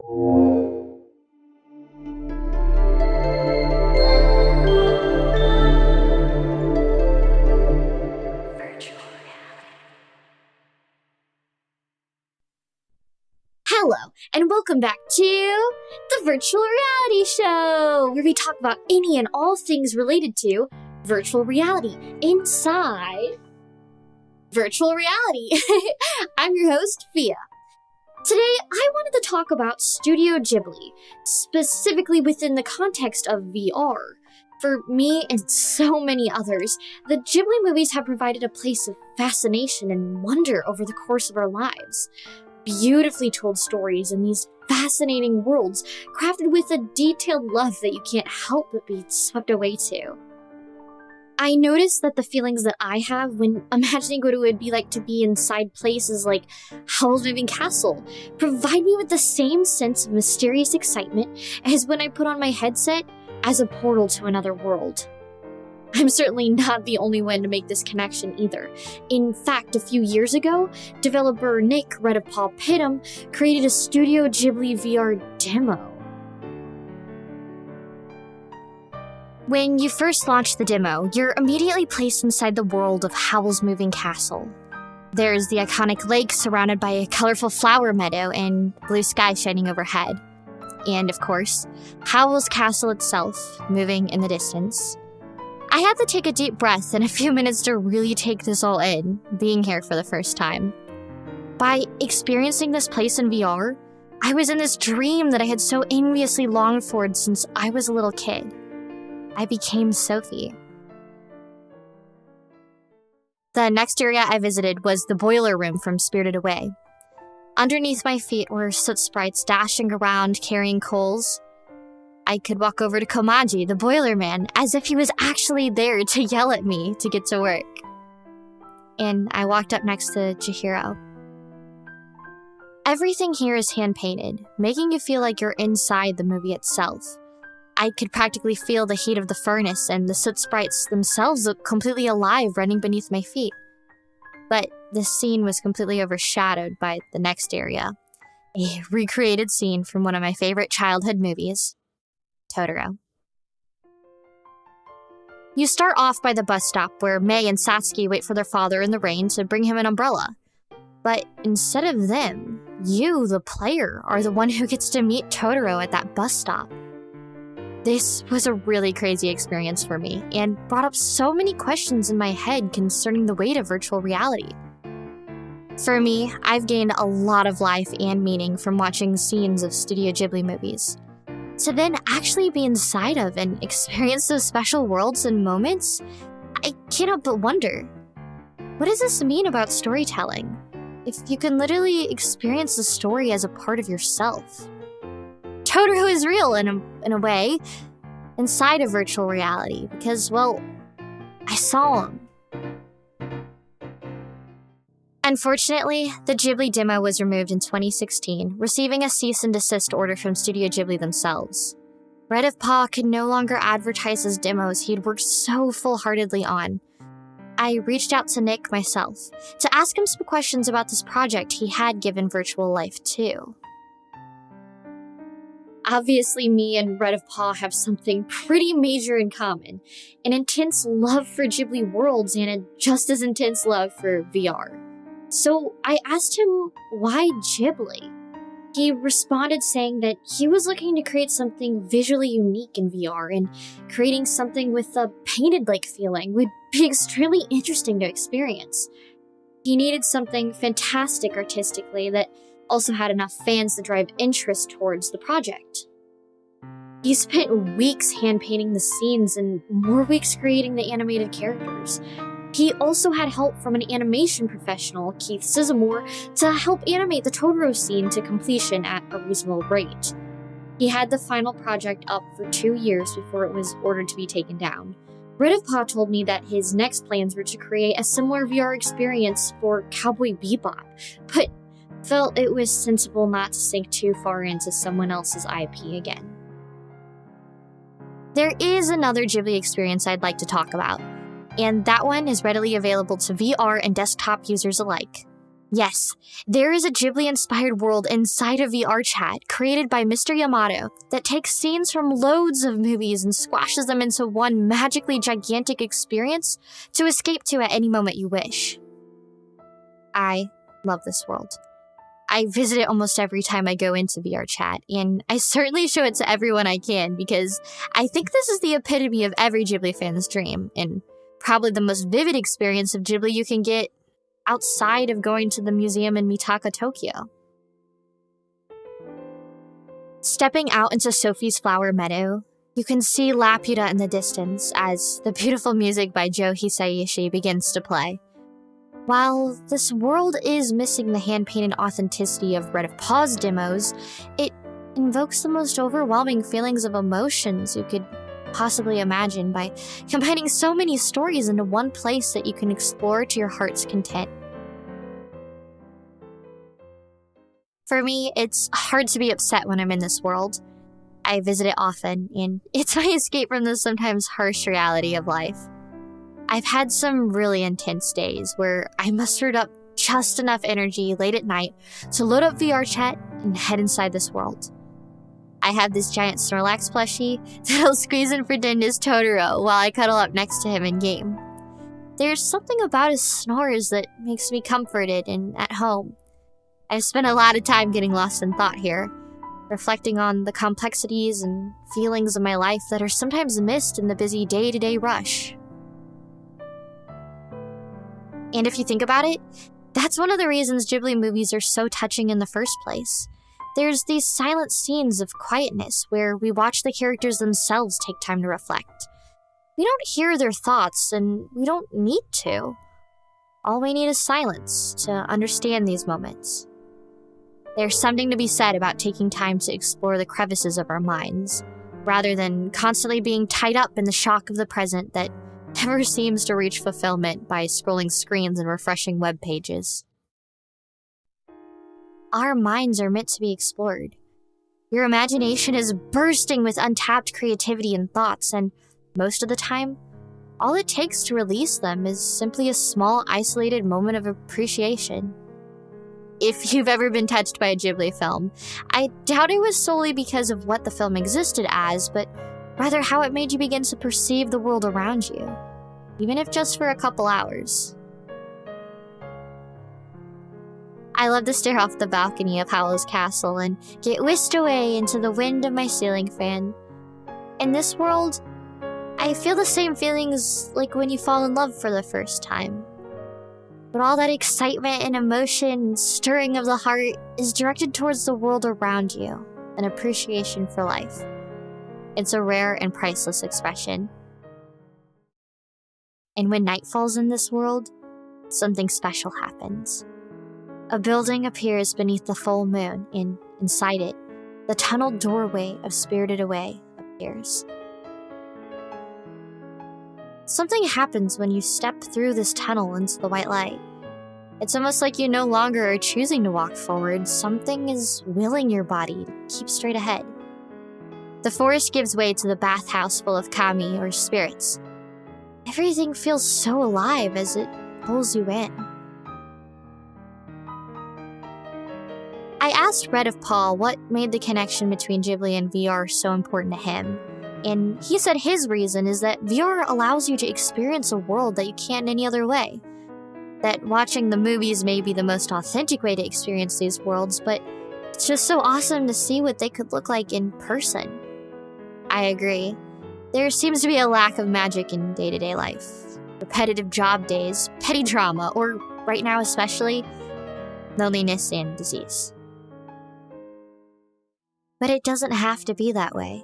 Hello, and welcome back to the Virtual Reality Show, where we talk about any and all things related to virtual reality inside virtual reality. I'm your host, PHIA. Today, I wanted to talk about Studio Ghibli, specifically within the context of VR. For me and so many others, the Ghibli movies have provided a place of fascination and wonder over the course of our lives. Beautifully told stories in these fascinating worlds, crafted with a detailed love that you can't help but be swept away to. I noticed that the feelings that I have when imagining what it would be like to be inside places like Howl's Moving Castle provide me with the same sense of mysterious excitement as when I put on my headset as a portal to another world. I'm certainly not the only one to make this connection either. In fact, a few years ago, developer Nick Redofpaw Pittom created a Studio Ghibli VR demo. When you first launch the demo, you're immediately placed inside the world of Howl's Moving Castle. There's the iconic lake surrounded by a colorful flower meadow and blue sky shining overhead. And of course, Howl's Castle itself, moving in the distance. I had to take a deep breath and a few minutes to really take this all in, being here for the first time. By experiencing this place in VR, I was in this dream that I had so enviously longed for since I was a little kid. I became Sophie. The next area I visited was the boiler room from Spirited Away. Underneath my feet were soot sprites dashing around carrying coals. I could walk over to Komaji, the boiler man, as if he was actually there to yell at me to get to work. And I walked up next to Chihiro. Everything here is hand-painted, making you feel like you're inside the movie itself. I could practically feel the heat of the furnace, and the soot sprites themselves looked completely alive running beneath my feet. But this scene was completely overshadowed by the next area, a recreated scene from one of my favorite childhood movies, Totoro. You start off by the bus stop where Mei and Satsuki wait for their father in the rain to bring him an umbrella. But instead of them, you, the player, are the one who gets to meet Totoro at that bus stop. This was a really crazy experience for me and brought up so many questions in my head concerning the weight of virtual reality. For me, I've gained a lot of life and meaning from watching scenes of Studio Ghibli movies. To then actually be inside of and experience those special worlds and moments, I can't help but wonder, what does this mean about storytelling? If you can literally experience the story as a part of yourself. Totoro is real in a way, inside of virtual reality, because, well, I saw him. Unfortunately, the Ghibli demo was removed in 2016, receiving a cease and desist order from Studio Ghibli themselves. Redofpaw could no longer advertise his demos he'd worked so full-heartedly on. I reached out to Nick myself to ask him some questions about this project he had given virtual life to. Obviously, me and Redofpaw have something pretty major in common, an intense love for Ghibli worlds and a just as intense love for VR. So I asked him why Ghibli. He responded saying that he was looking to create something visually unique in VR, and creating something with a painted-like feeling would be extremely interesting to experience. He needed something fantastic artistically that also had enough fans to drive interest towards the project. He spent weeks hand-painting the scenes and more weeks creating the animated characters. He also had help from an animation professional, Keith Sizemore, to help animate the Totoro scene to completion at a reasonable rate. He had the final project up for 2 years before it was ordered to be taken down. Redofpaw told me that his next plans were to create a similar VR experience for Cowboy Bebop, but felt it was sensible not to sink too far into someone else's IP again. There is another Ghibli experience I'd like to talk about, and that one is readily available to VR and desktop users alike. Yes, there is a Ghibli-inspired world inside of VRChat created by Mr. Yamato that takes scenes from loads of movies and squashes them into one magically gigantic experience to escape to at any moment you wish. I love this world. I visit it almost every time I go into VRChat, and I certainly show it to everyone I can because I think this is the epitome of every Ghibli fan's dream, and probably the most vivid experience of Ghibli you can get outside of going to the museum in Mitaka, Tokyo. Stepping out into Sophie's Flower Meadow, you can see Laputa in the distance as the beautiful music by Joe Hisaishi begins to play. While this world is missing the hand-painted authenticity of Redofpaw's demos, it invokes the most overwhelming feelings of emotions you could possibly imagine by combining so many stories into one place that you can explore to your heart's content. For me, it's hard to be upset when I'm in this world. I visit it often, and it's my escape from the sometimes harsh reality of life. I've had some really intense days where I mustered up just enough energy late at night to load up VRChat and head inside this world. I have this giant Snorlax plushie that I'll squeeze and pretend is Totoro while I cuddle up next to him in game. There's something about his snores that makes me comforted and at home. I've spent a lot of time getting lost in thought here, reflecting on the complexities and feelings of my life that are sometimes missed in the busy day-to-day rush. And if you think about it, that's one of the reasons Ghibli movies are so touching in the first place. There's these silent scenes of quietness where we watch the characters themselves take time to reflect. We don't hear their thoughts, and we don't need to. All we need is silence to understand these moments. There's something to be said about taking time to explore the crevices of our minds, rather than constantly being tied up in the shock of the present that never seems to reach fulfillment by scrolling screens and refreshing web pages. Our minds are meant to be explored. Your imagination is bursting with untapped creativity and thoughts, and most of the time, all it takes to release them is simply a small, isolated moment of appreciation. If you've ever been touched by a Ghibli film, I doubt it was solely because of what the film existed as, but rather how it made you begin to perceive the world around you, even if just for a couple hours. I love to stare off the balcony of Howl's castle and get whisked away into the wind of my ceiling fan. In this world, I feel the same feelings like when you fall in love for the first time. But all that excitement and emotion and stirring of the heart is directed towards the world around you, an appreciation for life. It's a rare and priceless expression. And when night falls in this world, something special happens. A building appears beneath the full moon, and inside it, the tunneled doorway of Spirited Away appears. Something happens when you step through this tunnel into the white light. It's almost like you no longer are choosing to walk forward. Something is willing your body to keep straight ahead. The forest gives way to the bathhouse full of kami, or spirits. Everything feels so alive as it pulls you in. I asked Redofpaw what made the connection between Ghibli and VR so important to him, and he said his reason is that VR allows you to experience a world that you can't any other way. That watching the movies may be the most authentic way to experience these worlds, but it's just so awesome to see what they could look like in person. I agree. There seems to be a lack of magic in day-to-day life. Repetitive job days, petty drama, or, right now especially, loneliness and disease. But it doesn't have to be that way.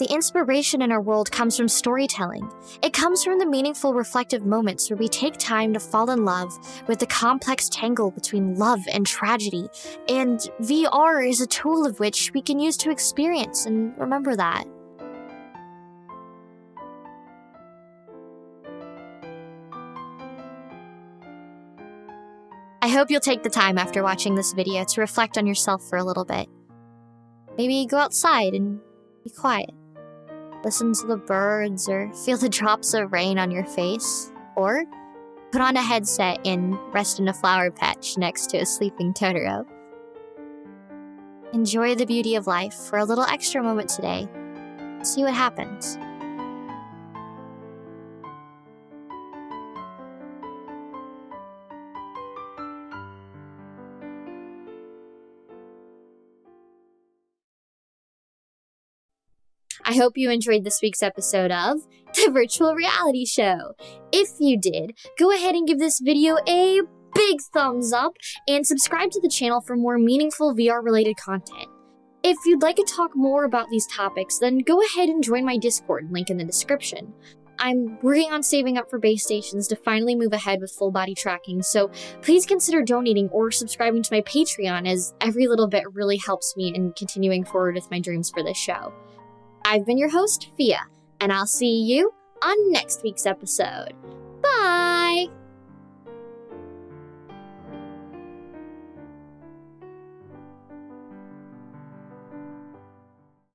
The inspiration in our world comes from storytelling. It comes from the meaningful, reflective moments where we take time to fall in love with the complex tangle between love and tragedy, and VR is a tool of which we can use to experience and remember that. I hope you'll take the time after watching this video to reflect on yourself for a little bit. Maybe go outside and be quiet. Listen to the birds or feel the drops of rain on your face. Or put on a headset and rest in a flower patch next to a sleeping Totoro. Enjoy the beauty of life for a little extra moment today. See what happens. I hope you enjoyed this week's episode of The Virtual Reality Show. If you did, go ahead and give this video a big thumbs up and subscribe to the channel for more meaningful VR-related content. If you'd like to talk more about these topics, then go ahead and join my Discord, link in the description. I'm working on saving up for base stations to finally move ahead with full body tracking, so please consider donating or subscribing to my Patreon, as every little bit really helps me in continuing forward with my dreams for this show. I've been your host, PHIA, and I'll see you on next week's episode. Bye!